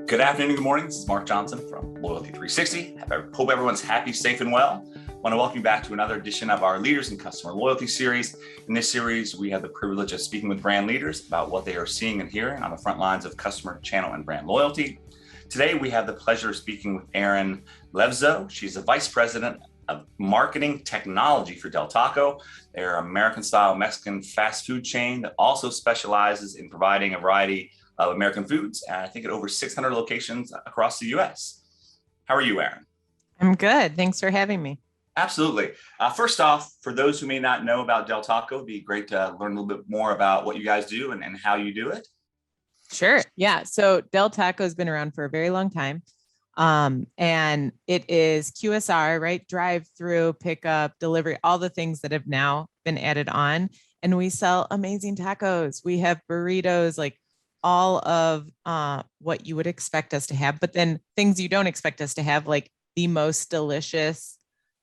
Good afternoon, good morning. This is Mark Johnson from Loyalty 360. Hope everyone's happy, safe, and well. I want to welcome you back to another edition of our Leaders in Customer Loyalty series. In this series, we have the privilege of speaking with brand leaders about what they are seeing and hearing on the front lines of customer, channel, and brand loyalty. Today, we have the pleasure of speaking with Erin Levzow. She's the Vice President of Marketing Technology for Del Taco. They're an American-style Mexican fast food chain that also specializes in providing a variety of American foods, and I think at over 600 locations across the U.S. How are you, Erin? I'm good. Thanks for having me. Absolutely. First off, for those who may not know about Del Taco, it'd be great to learn a little bit more about what you guys do and how you do it. Sure. Yeah. So Del Taco has been around for a very long time. And it is QSR, right? Drive through, pickup, delivery, all the things that have now been added on. And we sell amazing tacos. We have burritos, like all of what you would expect us to have, but then things you don't expect us to have, like the most delicious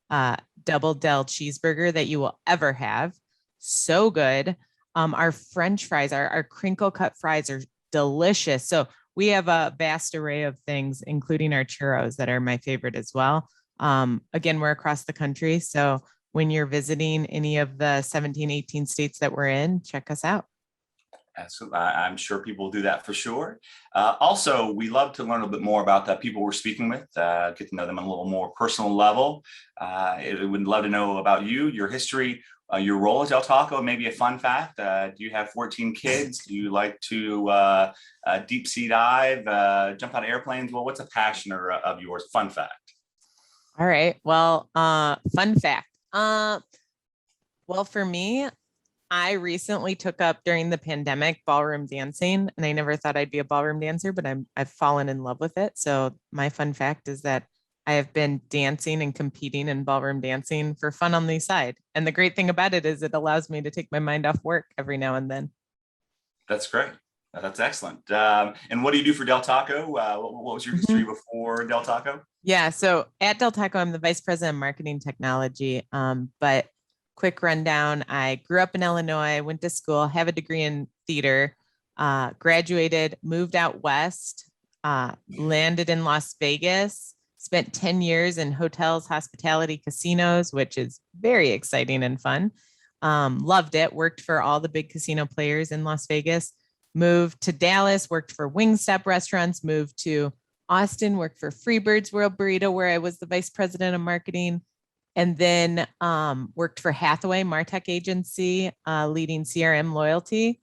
double Del cheeseburger that you will ever have. So good. Our French fries, our crinkle cut fries are delicious. So we have a vast array of things, including our churros that are my favorite as well. Again, we're across the country. So when you're visiting any of the 17, 18 states that we're in, check us out. Absolutely. I'm sure people will do that for sure. Also, we love to learn a bit more about the people we're speaking with, get to know them on a little more personal level. Would love to know about you, your history, your role at Del Taco, maybe a fun fact. Do you have 14 kids? Do you like to deep sea dive, jump out of airplanes? Well, what's a passion of yours? Fun fact. All right. Well, fun fact. Well, for me, I recently took up during the pandemic ballroom dancing, and I never thought I'd be a ballroom dancer, but I've fallen in love with it. So my fun fact is that I have been dancing and competing in ballroom dancing for fun on the side. And the great thing about it is it allows me to take my mind off work every now and then. That's great. That's excellent. And what do you do for Del Taco? What was your history before Del Taco? Yeah, so at Del Taco, I'm the Vice President of Marketing Technology, but quick rundown. I grew up in Illinois, went to school, have a degree in theater, graduated, moved out west, landed in Las Vegas, spent 10 years in hotels, hospitality, casinos, which is very exciting and fun. Loved it, worked for all the big casino players in Las Vegas, moved to Dallas, worked for Wingstop restaurants, moved to Austin, worked for Freebird's World Burrito, where I was the Vice President of Marketing. And then worked for Hathaway, MarTech agency, leading CRM loyalty.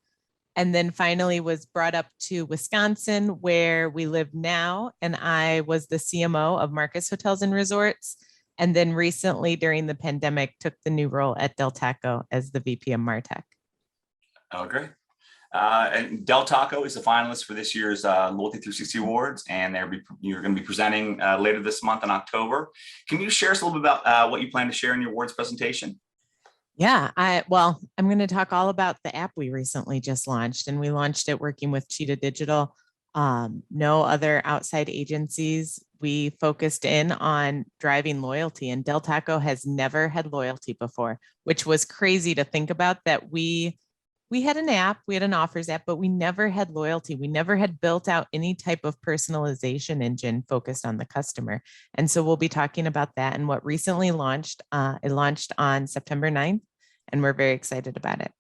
And then finally was brought up to Wisconsin, where we live now. And I was the CMO of Marcus Hotels and Resorts. And then recently during the pandemic, took the new role at Del Taco as the VP of MarTech. Oh, great. And Del Taco is a finalist for this year's Loyalty 360 Awards, and you're going to be presenting later this month in October. Can you share us a little bit about what you plan to share in your awards presentation? Yeah, I'm going to talk all about the app we recently just launched, and we launched it working with Cheetah Digital. No other outside agencies. We focused in on driving loyalty, and Del Taco has never had loyalty before, which was crazy to think about. That we had an app, we had an offers app, but we never had loyalty. We never had built out any type of personalization engine focused on the customer. And so we'll be talking about that and what recently launched. It launched on September 9th, and we're very excited about it.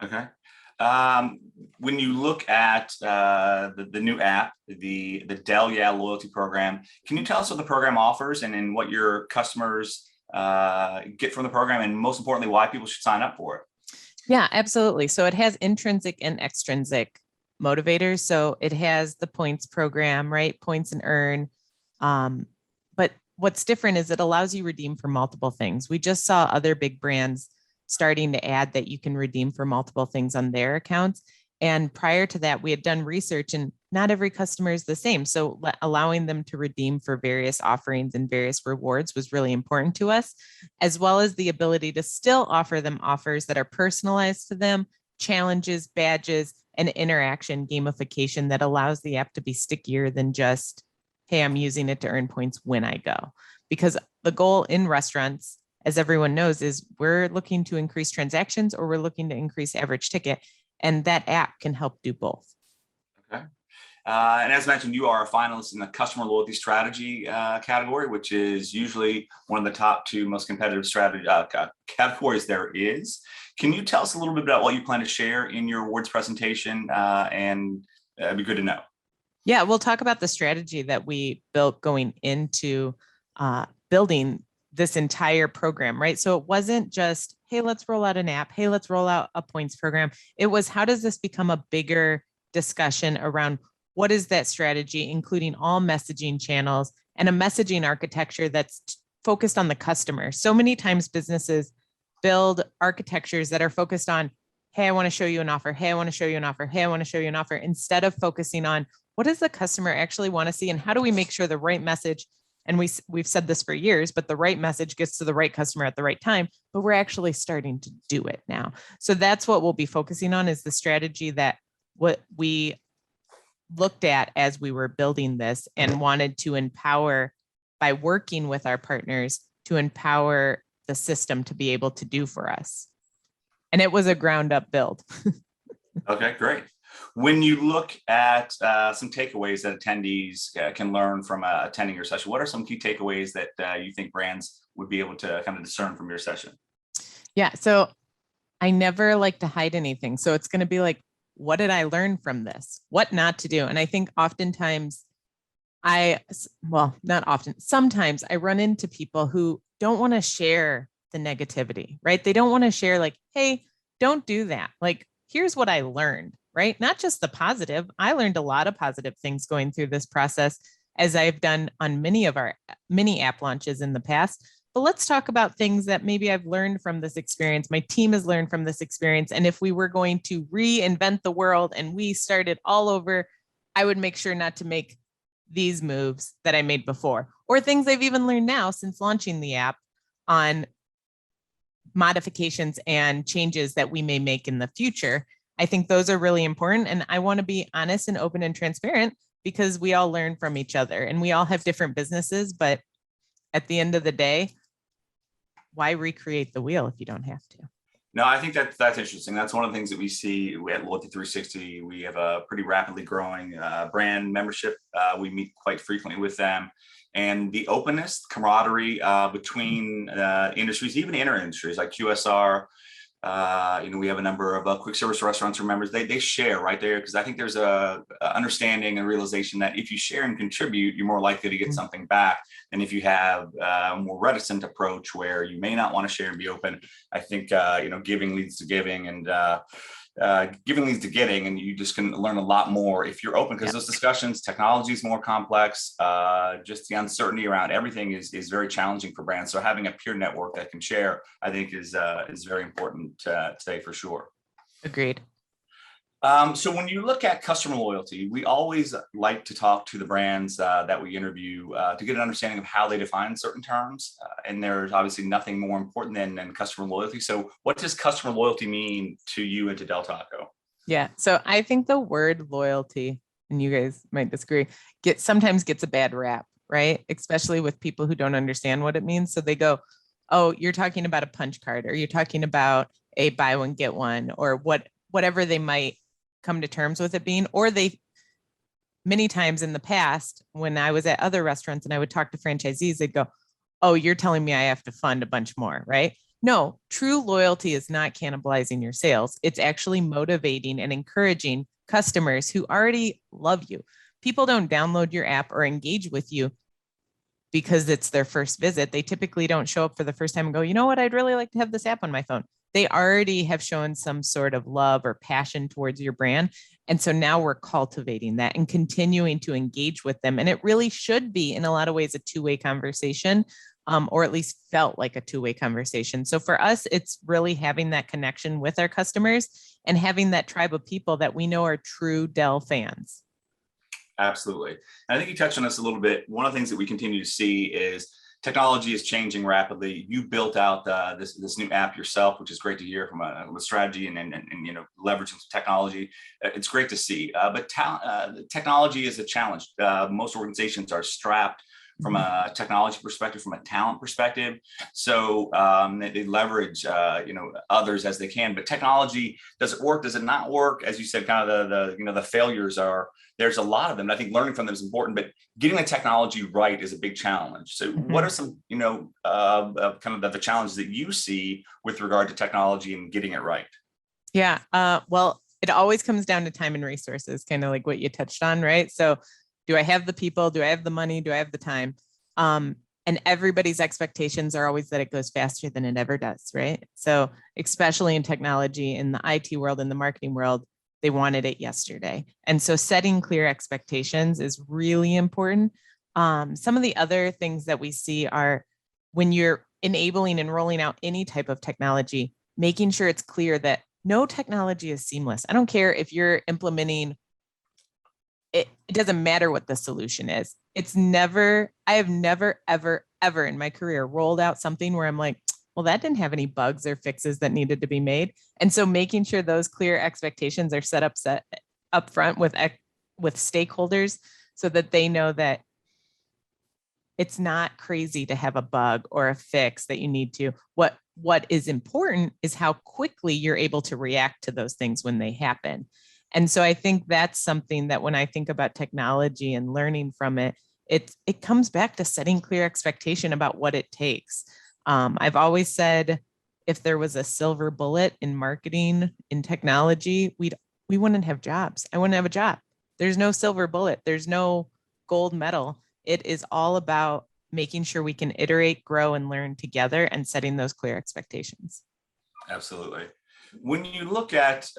Okay. When you look at the new app, the Del Yeah Loyalty Program, can you tell us what the program offers and what your customers get from the program, and most importantly, why people should sign up for it? Yeah, absolutely. So it has intrinsic and extrinsic motivators. So it has the points program, right? Points and earn. But what's different is it allows you to redeem for multiple things. We just saw other big brands starting to add that you can redeem for multiple things on their accounts. And prior to that, we had done research, and not every customer is the same. So allowing them to redeem for various offerings and various rewards was really important to us, as well as the ability to still offer them offers that are personalized to them, challenges, badges, and interaction gamification that allows the app to be stickier than just, hey, I'm using it to earn points when I go. Because the goal in restaurants, as everyone knows, is we're looking to increase transactions or we're looking to increase average ticket. And that app can help do both. Okay. And as mentioned, you are a finalist in the customer loyalty strategy category, which is usually one of the top 2 most competitive strategy categories there is. Can you tell us a little bit about what you plan to share in your awards presentation? And it'd be good to know. Yeah, we'll talk about the strategy that we built going into building this entire program, right? So it wasn't just, hey, let's roll out an app. Hey, let's roll out a points program. It was, how does this become a bigger discussion around what is that strategy, including all messaging channels and a messaging architecture that's focused on the customer. So many times businesses build architectures that are focused on, hey, I want to show you an offer. Hey, I want to show you an offer. Hey, I want to show you an offer, instead of focusing on what does the customer actually want to see and how do we make sure the right message, and we've said this for years, but the right message gets to the right customer at the right time, but we're actually starting to do it now. So that's what we'll be focusing on, is the strategy that what we looked at as we were building this and wanted to empower by working with our partners to empower the system to be able to do for us. And it was a ground up build. Okay, great. When you look at some takeaways that attendees can learn from attending your session, what are some key takeaways that you think brands would be able to kind of discern from your session? Yeah, so I never like to hide anything. So it's going to be like, what did I learn from this? What not to do? And I think oftentimes not often, sometimes I run into people who don't want to share the negativity, right? They don't want to share like, hey, don't do that. Like, here's what I learned, right? Not just the positive. I learned a lot of positive things going through this process, as I've done on many of our mini app launches in the past. But let's talk about things that maybe I've learned from this experience. My team has learned from this experience. And if we were going to reinvent the world and we started all over, I would make sure not to make these moves that I made before, or things I've even learned now since launching the app on modifications and changes that we may make in the future. I think those are really important. And I want to be honest and open and transparent, because we all learn from each other and we all have different businesses. But at the end of the day, why recreate the wheel if you don't have to? No, I think that's interesting. That's one of the things that we see at Loyalty 360. We have a pretty rapidly growing brand membership. We meet quite frequently with them. And the openness, camaraderie between industries, even inter-industries like QSR. We have a number of quick service restaurants or members. They share right there, because I think there's a understanding and realization that if you share and contribute, you're more likely to get something back. And if you have a more reticent approach where you may not want to share and be open, I think giving leads to giving, and giving leads to getting, and you just can learn a lot more if you're open, because those discussions, technology is more complex. Just the uncertainty around everything is very challenging for brands. So having a peer network that can share, I think, is very important today for sure. Agreed. So when you look at customer loyalty, we always like to talk to the brands that we interview to get an understanding of how they define certain terms. And there's obviously nothing more important than customer loyalty. So what does customer loyalty mean to you and to Del Taco? Yeah. So I think the word loyalty, and you guys might disagree, sometimes gets a bad rap, right? Especially with people who don't understand what it means. So they go, oh, you're talking about a punch card, or you're talking about a buy one, get one, or whatever they might come to terms with it being. Or they, many times in the past, when I was at other restaurants and I would talk to franchisees, they'd go, oh, you're telling me I have to fund a bunch more, right? No, true loyalty is not cannibalizing your sales. It's actually motivating and encouraging customers who already love you. People don't download your app or engage with you because it's their first visit. They typically don't show up for the first time and go, you know what, I'd really like to have this app on my phone. They already have shown some sort of love or passion towards your brand. And so now we're cultivating that and continuing to engage with them. And it really should be, in a lot of ways, a two-way conversation, or at least felt like a two-way conversation. So for us, it's really having that connection with our customers and having that tribe of people that we know are true Del fans. Absolutely. And I think you touched on this a little bit. One of the things that we continue to see is technology is changing rapidly. You built out this new app yourself, which is great to hear from a strategy and leveraging some technology. It's great to see. But technology is a challenge. Most organizations are strapped from a technology perspective, from a talent perspective. So they leverage, others as they can. But technology, does it work? Does it not work? As you said, kind of the failures are, there's a lot of them. I think learning from them is important, but getting the technology right is a big challenge. So what are some, kind of the challenges that you see with regard to technology and getting it right? Yeah. Well, it always comes down to time and resources, kind of like what you touched on, right? So do I have the people? Do I have the money? Do I have the time? And everybody's expectations are always that it goes faster than it ever does, right? So especially in technology, in the IT world, in the marketing world, they wanted it yesterday. And so setting clear expectations is really important. Some of the other things that we see are when you're enabling and rolling out any type of technology, making sure it's clear that no technology is seamless. I don't care if you're implementing it, it doesn't matter what the solution is. I have never, ever, ever in my career rolled out something where I'm like, well, that didn't have any bugs or fixes that needed to be made. And so making sure those clear expectations are set up front with stakeholders so that they know that it's not crazy to have a bug or a fix that you need to. What is important is how quickly you're able to react to those things when they happen. And so I think that's something that when I think about technology and learning from it, it comes back to setting clear expectation about what it takes. I've always said, if there was a silver bullet in marketing, in technology, we wouldn't have jobs. I wouldn't have a job. There's no silver bullet. There's no gold medal. It is all about making sure we can iterate, grow, and learn together and setting those clear expectations. Absolutely. When you look at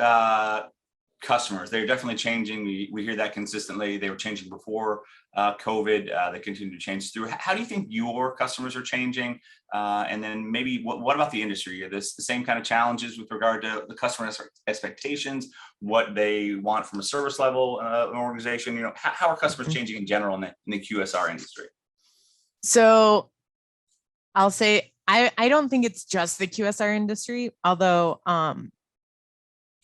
customers, they're definitely changing. We hear that consistently. They were changing before COVID. They continue to change through. How do you think your customers are changing? And then maybe what about the industry? Are this the same kind of challenges with regard to the customer expectations, what they want from a service level an organization? How are customers changing in general in the QSR industry? So I'll say, I don't think it's just the QSR industry, although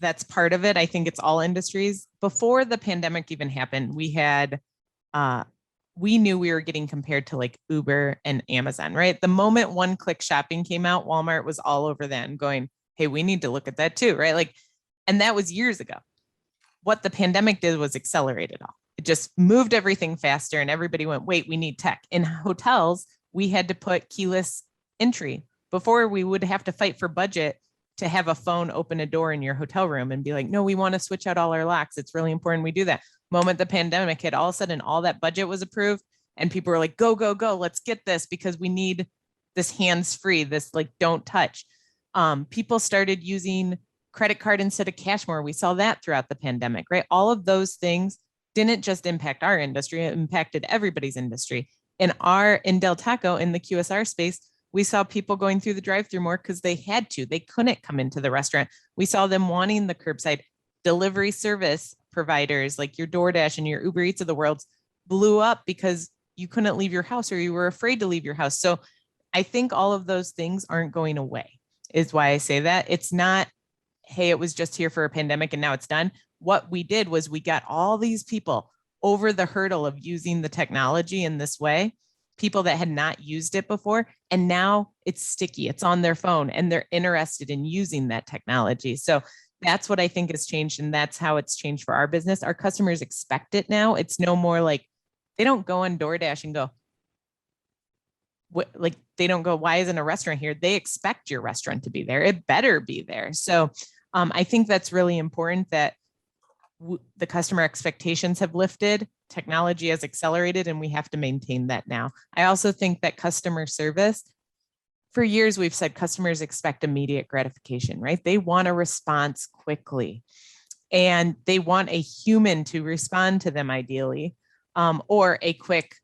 that's part of it. I think it's all industries. Before the pandemic even happened, we knew we were getting compared to like Uber and Amazon, right? The moment one-click shopping came out, Walmart was all over that and going, hey, we need to look at that too, right? And that was years ago. What the pandemic did was accelerate it all. It just moved everything faster and everybody went, wait, we need tech. In hotels, we had to put keyless entry. Before, we would have to fight for budget to have a phone open a door in your hotel room and be like, no, we want to switch out all our locks. It's really important we do that. Moment the pandemic hit, all of a sudden all that budget was approved and people were like, go, go, go, let's get this because we need this hands-free, this don't touch. People started using credit card instead of cash more. We saw that throughout the pandemic, right? All of those things didn't just impact our industry, it impacted everybody's industry. In Del Taco, in the QSR space, we saw people going through the drive-through more because they had to. They couldn't come into the restaurant. We saw them wanting the curbside. Delivery service providers like your DoorDash and your Uber Eats of the world blew up because you couldn't leave your house or you were afraid to leave your house. So I think all of those things aren't going away, is why I say that. It's not, hey, it was just here for a pandemic and now it's done. What we did was we got all these people over the hurdle of using the technology in this way, people that had not used it before, and now it's sticky, it's on their phone and they're interested in using that technology. So that's what I think has changed. And that's how it's changed for our business. Our customers expect it now. It's no more like, they don't go on DoorDash and go, they don't go, why isn't a restaurant here? They expect your restaurant to be there. It better be there. So I think that's really important that the customer expectations have lifted, technology has accelerated, and we have to maintain that now. I also think that customer service, for years, we've said customers expect immediate gratification, right? They want a response quickly and they want a human to respond to them ideally, or a quick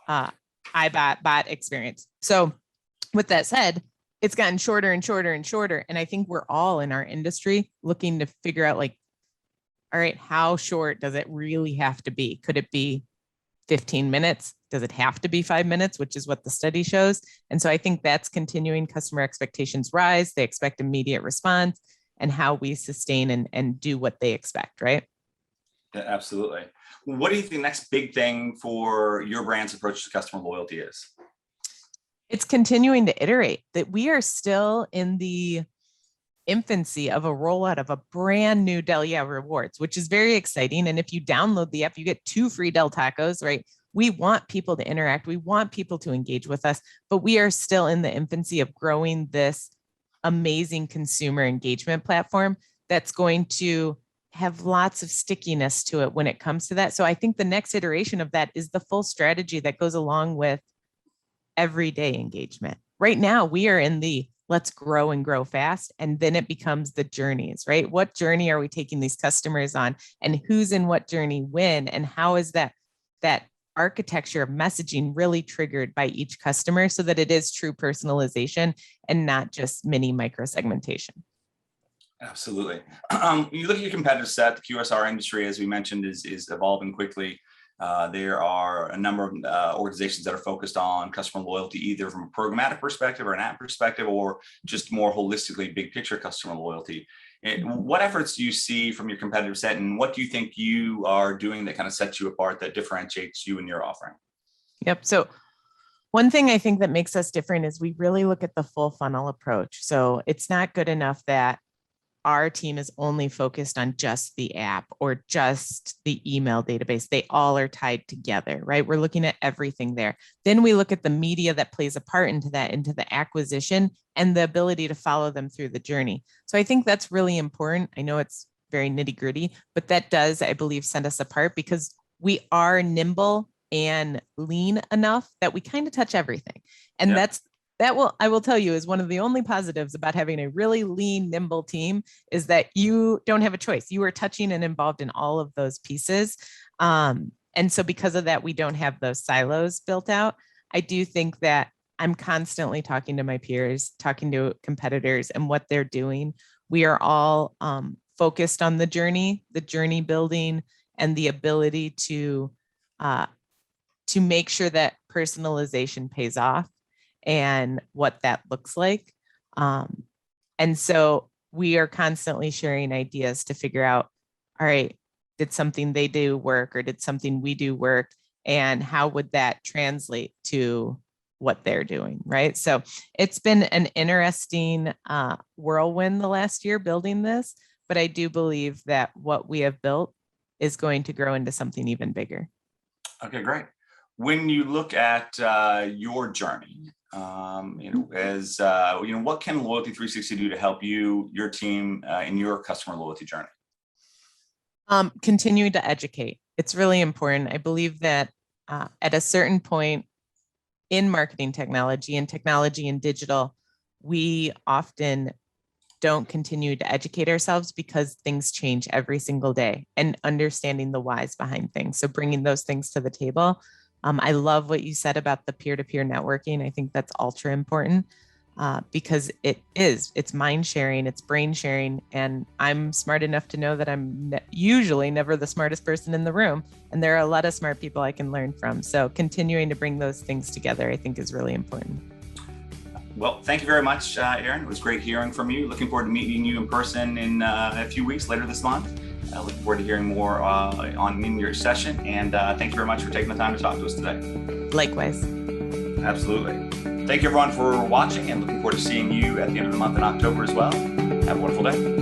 bot experience. So with that said, it's gotten shorter and shorter and shorter. And I think we're all in our industry looking to figure out all right, how short does it really have to be? Could it be 15 minutes? Does it have to be 5 minutes, which is what the study shows? And so I think that's continuing. Customer expectations rise. They expect immediate response, and how we sustain and do what they expect, right? Yeah, absolutely. What do you think the next big thing for your brand's approach to customer loyalty is? It's continuing to iterate. That we are still in the infancy of a rollout of a brand new Del Yeah rewards, which is very exciting. And if you download the app, you get 2 free Del Tacos, right? We want people to interact. We want people to engage with us, but we are still in the infancy of growing this amazing consumer engagement platform that's going to have lots of stickiness to it when it comes to that. So I think the next iteration of that is the full strategy that goes along with everyday engagement. Right now, we are in the let's grow and grow fast. And then it becomes the journeys, right? What journey are we taking these customers on, and who's in what journey when, and how is that architecture of messaging really triggered by each customer so that it is true personalization and not just mini micro segmentation. Absolutely. You look at your competitive set, the QSR industry, as we mentioned, is evolving quickly. There are a number of organizations that are focused on customer loyalty, either from a programmatic perspective or an app perspective, or just more holistically big picture customer loyalty. And what efforts do you see from your competitive set, and what do you think you are doing that kind of sets you apart, that differentiates you and your offering? Yep. So one thing I think that makes us different is we really look at the full funnel approach. So it's not good enough that our team is only focused on just the app or just the email database. They all are tied together, right? We're looking at everything there. Then we look at the media that plays a part into that, into the acquisition and the ability to follow them through the journey. So I think that's really important. I know it's very nitty gritty, but that does, I believe, set us apart because we are nimble and lean enough that we kind of touch everything. And I will tell you, is one of the only positives about having a really lean, nimble team is that you don't have a choice. You are touching and involved in all of those pieces. And so because of that, we don't have those silos built out. I do think that I'm constantly talking to my peers, talking to competitors and what they're doing. We are all focused on the journey building, and the ability to make sure that personalization pays off and what that looks like. And so we are constantly sharing ideas to figure out, all right, did something they do work, or did something we do work? And how would that translate to what they're doing, right? So it's been an interesting whirlwind the last year building this, but I do believe that what we have built is going to grow into something even bigger. Okay, great. When you look at your journey, what can Loyalty 360 do to help you, your team, in your customer loyalty journey? Continuing to educate. It's really important. I believe that at a certain point in marketing technology and digital, we often don't continue to educate ourselves because things change every single day, and understanding the whys behind things. So bringing those things to the table. I love what you said about the peer-to-peer networking. I think that's ultra important because it's mind sharing, it's brain sharing. And I'm smart enough to know that I'm usually never the smartest person in the room. And there are a lot of smart people I can learn from. So continuing to bring those things together, I think, is really important. Well, thank you very much, Erin. It was great hearing from you. Looking forward to meeting you in person in a few weeks later this month. Looking forward to hearing more in your session. And thank you very much for taking the time to talk to us today. Likewise. Absolutely. Thank you, everyone, for watching, and looking forward to seeing you at the end of the month in October as well. Have a wonderful day.